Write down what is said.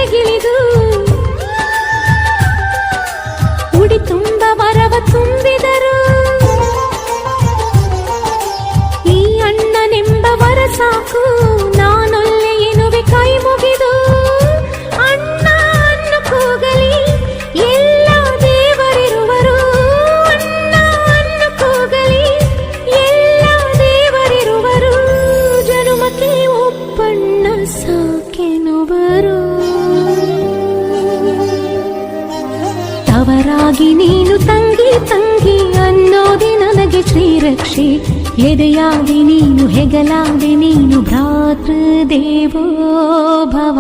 ಧರೆಗಿಳಿದು ಉಡಿ ತುಂಬ ವರವ ತುಂಬಿದರು. ಈ ಅಣ್ಣನೆಂಬ ವರ ಸಾಕು, ನಾನೊಲ್ಲೆ ಎನ್ನುವೆ ಕೈ ಮುಗಿದು. ಅಣ್ಣ ಅನ್ನು ಕೂಗಲಿ ಎಲ್ಲ ದೇವರಿರುವರು, ಅಣ್ಣ ಅನ್ನು ಕೂಗಲಿ ಎಲ್ಲ ದೇವರಿರುವರು. ಜನುಮಕ್ಕೆ ಒಪ್ಪಣ್ಣ ಸಾಕೆನುವರು. ತವರಾಗಿ ನೀನು ತಂಗಿ ತಂಗಿ ಅನ್ನೋದೆ ನನಗೆ ಶ್ರೀರಕ್ಷೆ. ಎದೆಯಾದಿ ನೀನು ಹೆಗಲಾದಿ ನೀನು ಭ್ರಾತೃ ದೇವೋ ಭವ.